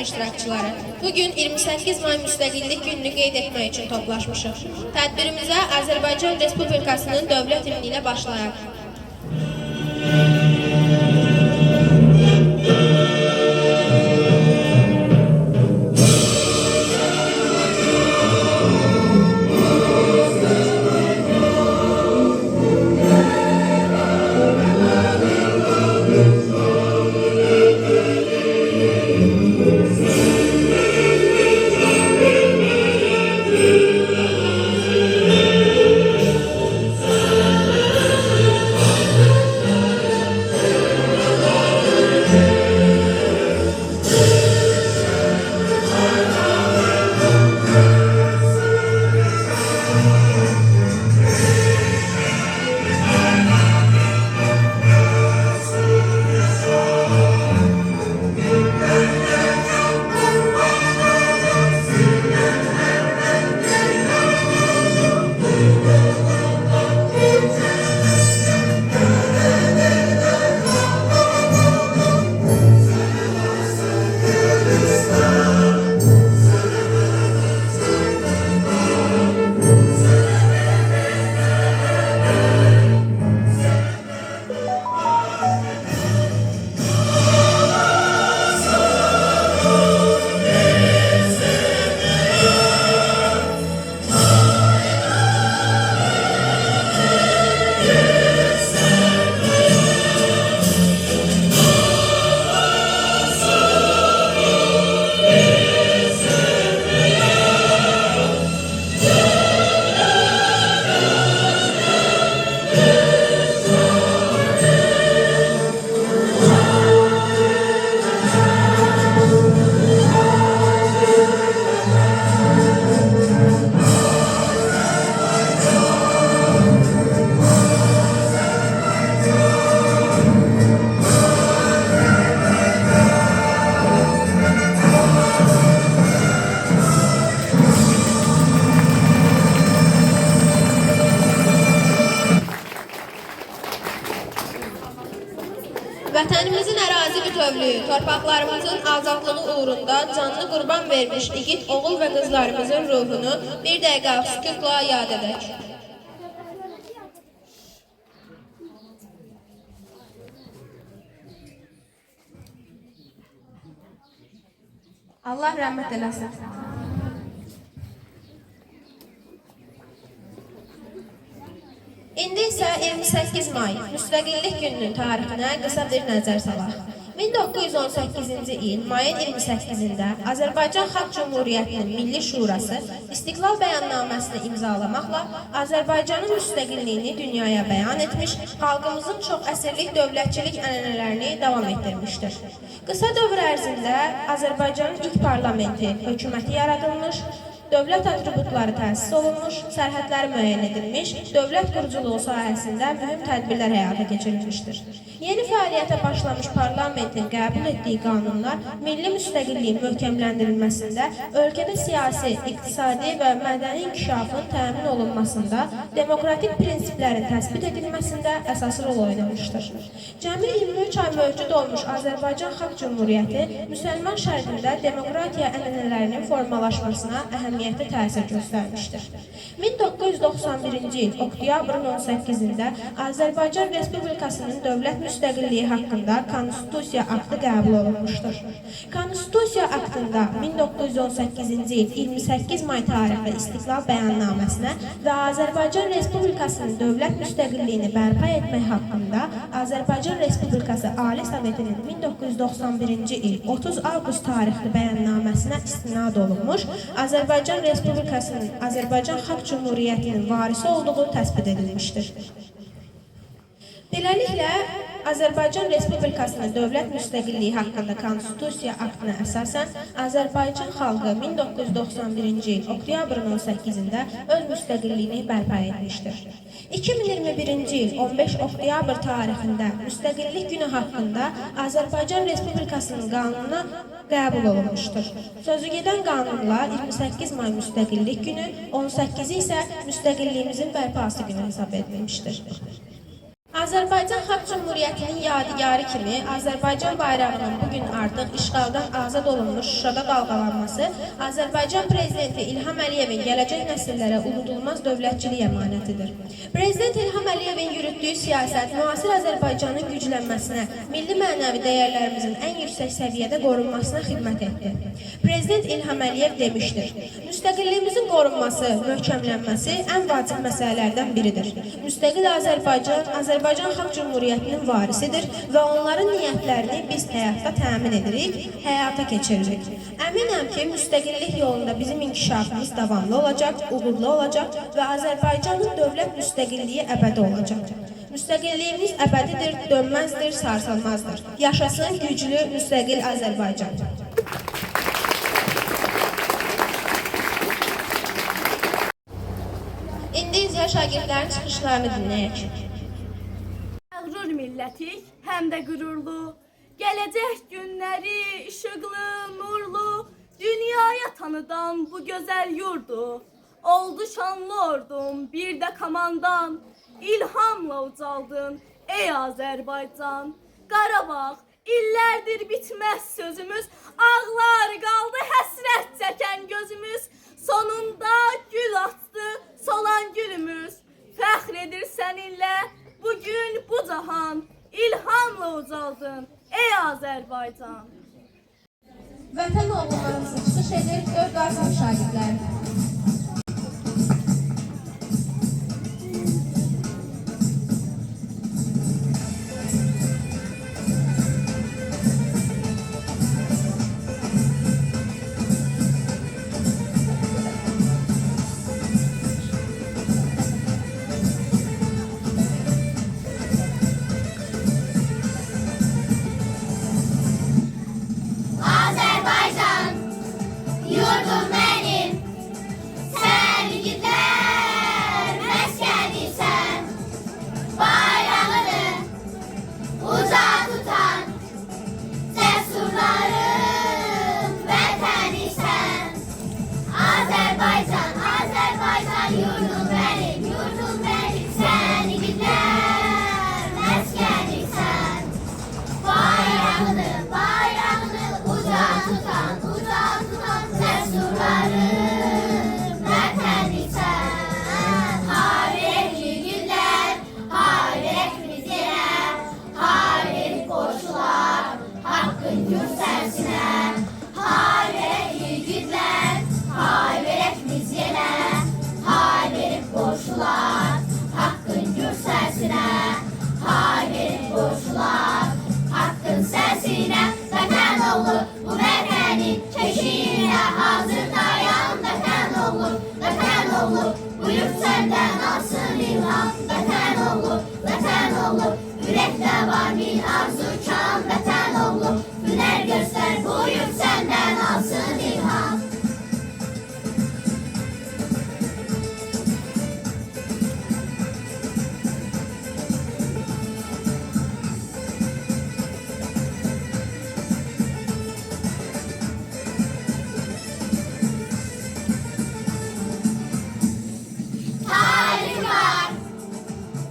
iştirakçıları, bugün 28 may Müstəqillik gününü qeyd etmək üçün toplaşmışıq. Tədbirimizə Azərbaycan Respublikasının dövlət himni ilə başlayaq. Vətənimizin ərazi bütövlüyü, torpaqlarımızın azadlığı uğrunda canlı qurban vermiş igid oğul və qızlarımızın ruhunu bir dəqiqə sükutla yad edək. Allah rəhmət eləsin. İndi isə 28 may Müstəqillik gününün tarixinə qısa bir nəzər salaq. 1918-ci il mayın 28-də Azərbaycan Xalq Cümhuriyyətinin Milli Şurası İstiqlal Bəyannaməsini imzalamaqla Azərbaycanın müstəqilliyini dünyaya bəyan etmiş, xalqımızın çox əsrlik dövlətçilik ənənələrini davam etdirmişdir. Qısa dövr ərzində Azərbaycanın ilk parlamenti, hökuməti yaradılmış, dövlət atributları təsis olunmuş, sərhədləri müəyyən edilmiş, dövlət quruculuğu sahəsində mühüm tədbirlər həyata keçirilmişdir. Yeni fəaliyyətə başlamış parlamentin qəbul etdiyi qanunlar milli müstəqilliyin möhkəmləndirilməsində, ölkədə siyasi, iqtisadi və mədəni inkişafın təmin olunmasında, demokratik prinsiplərin təsbit edilməsində əsas rol oynamışdır. Cəmi 23 ay mövcud olmuş Azərbaycan Xalq Cümhuriyyəti müsəlman şərqində demokratiya ənənələrinin formalaşmasına əhəmiyyətli təsir göstərmişdir. 1991-ci il oktyabrın 18-də Azərbaycan Respublikasının dövlət müstəqilliyi haqqında Konstitusiya aktı qəbul olunmuşdur. Konstitusiya aktında 1918-ci il 28 may tarixli İstiqlal Bəyannaməsinə və Azərbaycan Respublikasının dövlət müstəqilliyini bərpa etmək haqqında Azərbaycan Respublikası Ali Sovetinin 1991-ci il 30 avqust tarixli bəyannaməsinə istinad olunmuş, Azərbaycan Respublikasının Azərbaycan Xalq Cümhuriyyətinin varisi olduğu təsbit edilmişdir. Beləliklə, Azərbaycan Respublikasının dövlət müstəqilliyi haqqında Konstitusiya aktına əsasən Azərbaycan xalqı 1991-ci il oktyabrın 18-də öz müstəqilliyini bərpa etmişdir. 2021-ci il 15 oktyabr tarixində Müstəqillik günü haqqında Azərbaycan Respublikasının qanununa qəbul olunmuşdur. Sözügedən qanunla 28 may Müstəqillik günü, 18-i isə Müstəqilliyimizin bərpası günü hesab edilmişdir. Azərbaycan Xalq Cümhuriyyətinin yadigarı kimi Azərbaycan bayrağının bugün artıq işğaldan azad olunmuş Şuşada dalğalanması Azərbaycan Prezidenti İlham Əliyevin gələcək nəsillərə unudulmaz dövlətçilik əmanətidir. Prezident İlham Əliyevin yürütdüyü siyasət müasir Azərbaycanın güclənməsinə, milli mənəvi dəyərlərimizin ən yüksək səviyyədə qorunmasına xidmət etdi. Prezident İlham Əliyev demişdir: müstəqilliyimizin qorunması, möhkəmlənməsi ən vacib məsələlərdən biridir. Müstəqil Azərbaycan Xalq Cümhuriyyətinin varisidir və onların niyyətlərini biz həyatda təmin edirik, həyata keçiririk. Əminəm ki, müstəqillik yolunda bizim inkişafımız davamlı olacaq, uğurlu olacaq və Azərbaycanın dövlət müstəqilliyi əbədi olacaq. Müstəqilliyimiz əbədidir, dönməzdir, sarsılmazdır. Yaşasın güclü, müstəqil Azərbaycan. İndi izləyən şagirdlərin çıxışlarını dinləyək. Məğrur millətik, həm də qürurlu, gələcək günləri işıqlı, nurlu, dünyaya tanıdan bu gözəl yurdu. Oldu şanlı ordum, bir də komandan, ilhamla ucaldın ey Azərbaycan. Qarabağ, illərdir bitməz sözümüz, ağlar qaldı həsrət çəkən gözümüz. Sonunda gül açdı solan gülümüz, fəxr edir səninlə bugün bu cahan, ilhamla ucaldın ey Azərbaycan. Vətən oğullarımızı çıxış edir 4 Qazım şagirdləri. Azerbaycan, yurdum benim, sen gider meskeniysen, bayrağını uca tutan, cesurların vatanıysan. Azerbaycan, Azerbaycan, yurdum benim, sen gider meskeniysen, bayrağını uca tutan cesurların vatanıysan. Harekli günler, harekli yere, harek koşular, hakkın gür sensine. Harekli günler, harekli yere, harek koşular, hakkın gür sensine. Harek koşular, hakkın sensine. Vətən oğlu, bu vətənin keşiyine hazır dayan. Vətən oğlu, bu yurt səndən alsın ilham. Vətən oğlu, ürəkdə var min arzu kan. Vətən oğlu, hünər göstər, bu yurt səndən alsın ilham.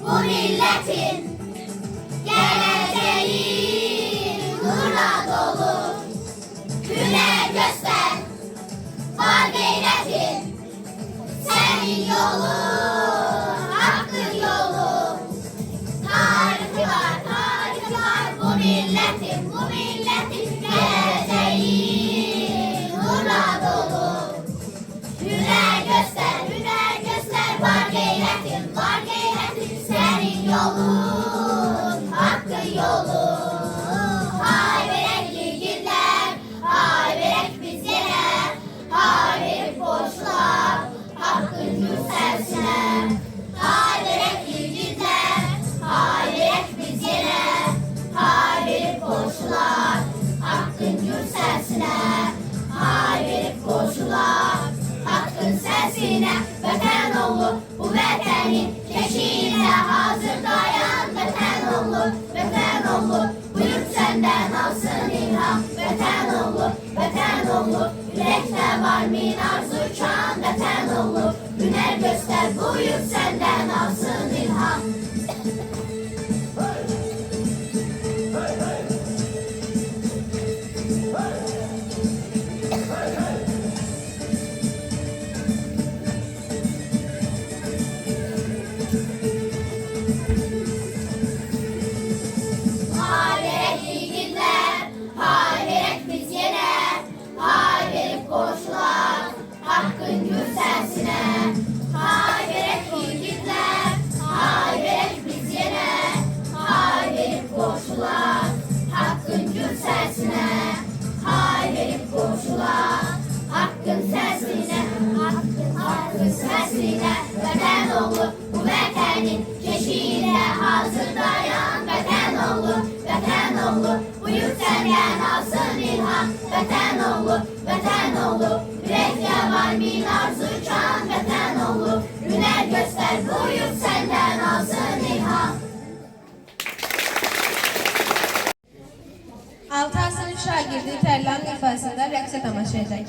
Bu milletin geleceği nurla dolu. Hüner göster, var gayretin, senin yolun, hakkın yolu. Tarihi var bu milletin geleceği nurla dolu. Hüner göster, var gayretin, senin yolun, hakkın yolun. Hay berekli günler, hay berek biz yine, hay berek boşlar, hakkın yükselsine. Hay berekli günler, hay berek biz yine, hay berek boşlar, hakkın yükselsine. Hay berek boşlar, hakkın sesine. Vətən oğlu, bu vətənin keşiyine hazır dayan. Vətən oğlu, bu yurt səndən alsın ilham. Vətən oğlu, ürəkdə var min arzu kan. Vətən oğlu, hünər göstər, bu yurt səndən alsın ilham. senden alsın ilham. Vətən oğlu, ürəkdə var min arzu uçan vətən oğlu. Hünər göstər bu yurt senden alsın ilham. 6 sınıf şagirdi Tərlan ifasında rəqsə tamaşa edək.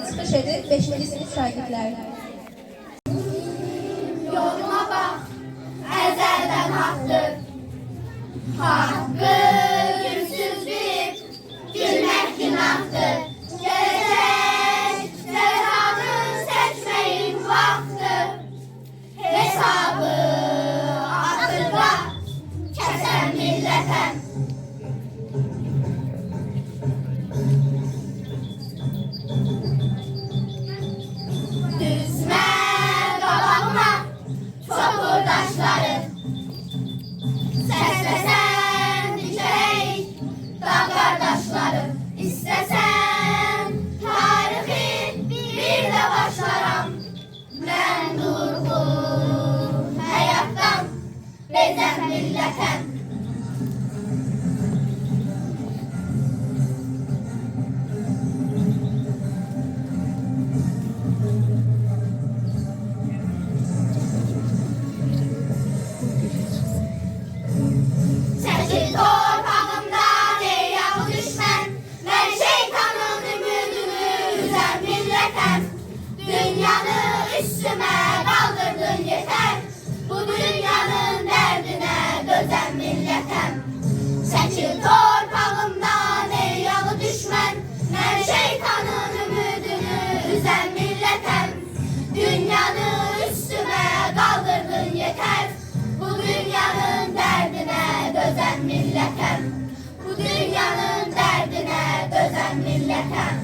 Çıxış edib 5-ci sinif şagirdləri. Yoluma bak, ezelden haktır. Hakkı günsüzlük, gülmek günahtır. Gelecek zekanın seçmeyin vakti. Hesabı akılda kesen millete. Düzme kabağıma çokurdaşları. Seslesen dikey dağ kardeşleri. İstesen tarihi bir de başlaram. Ben durgun hayattan bezem milleten. Çekil torpağımdan ey yağı düşmen. Ben şeytanın ümidini üzen milletem. Dünyanı üstüme kaldırdın yeter. Bu dünyanın derdine dözen milletem. Çekil torpağımdan ey yağı düşmen. Ben şeytanın ümidini üzen milletem. Dünyanı üstüme kaldırdın yeter. Bu dünyanın derdine dözen milletem. Bu dünyanın derdine dözen milletem.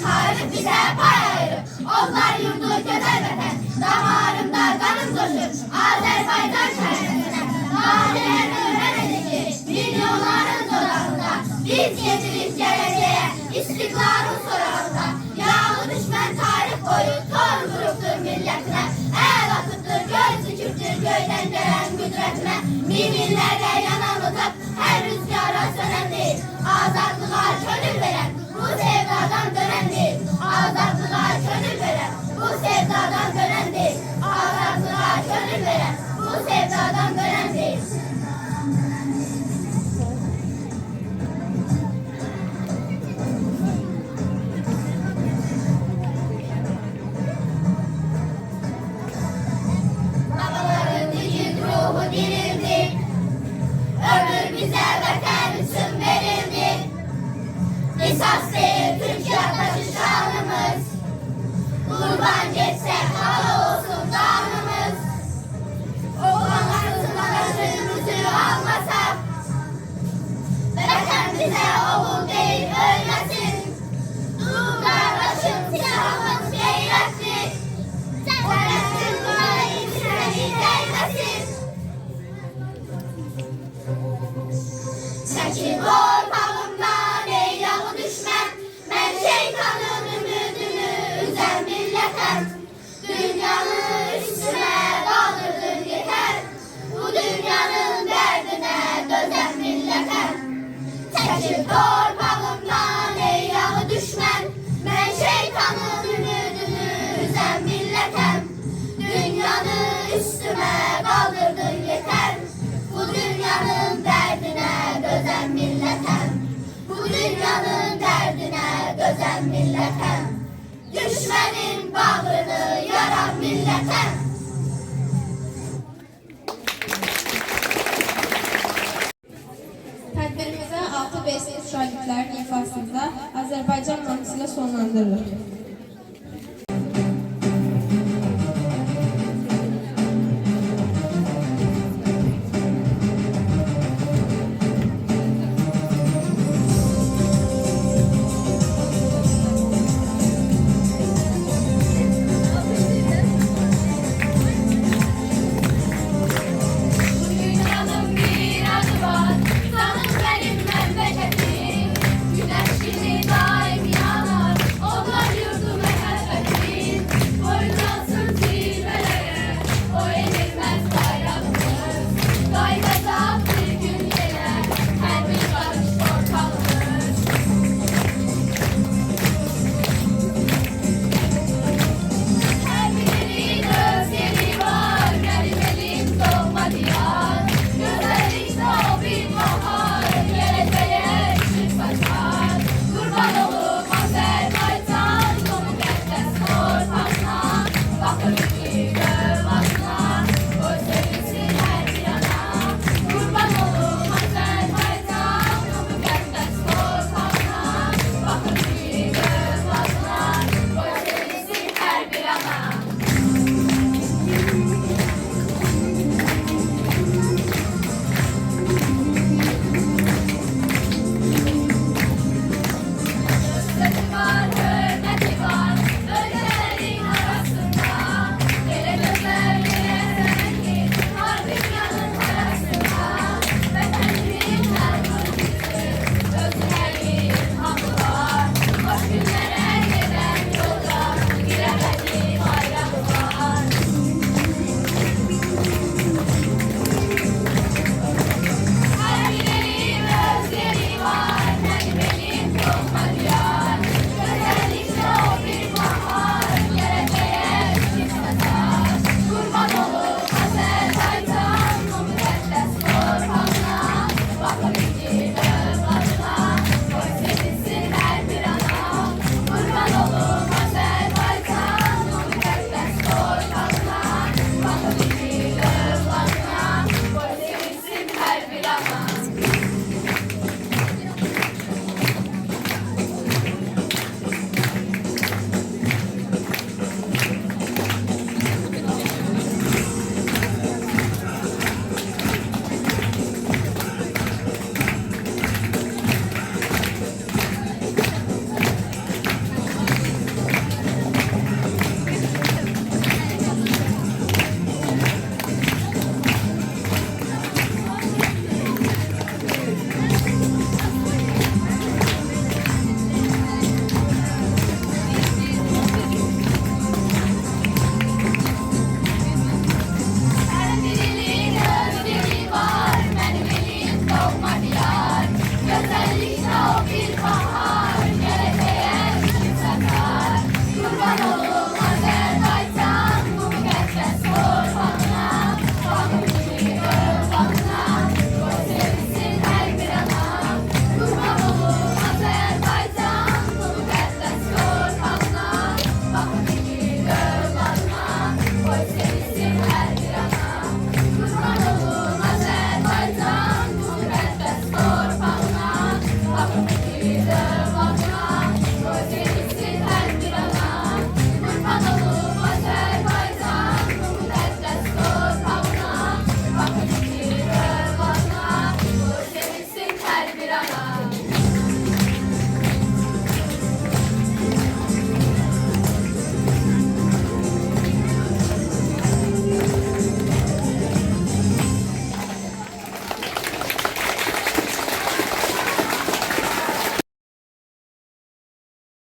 Tarih bize pay ayırır, onlar yurdu güzel vatan. Damarımda kanım coşur, Azerbaycan şehretine. Tariherini öğrenecek milyonların dudağında. Biz getirip geleceğe istiklalın sorağında. Yağlı düşmen tarih boyu tor gruptur milletine. El atıptır, göz dikiptir göyden gelen güdretine. Miminlerle yanan uzak, her rüzgara sönen değil. Azadlığa gönül veren, bu sevdadan dönen değil. Azadlığa gönül veren, bu sevdadan dönen değil. Azadlığa gönül veren, bu sevdadan dönen değil. Babaların yiğit ruhu dünyanın dərdinə dözən millətəm. Düşmənin bağrını yaran millətəm. Tədbirimizə 6 B sinif şagirdlərinin ifasında Azərbaycan mahnısı ilə sonlandırırıq.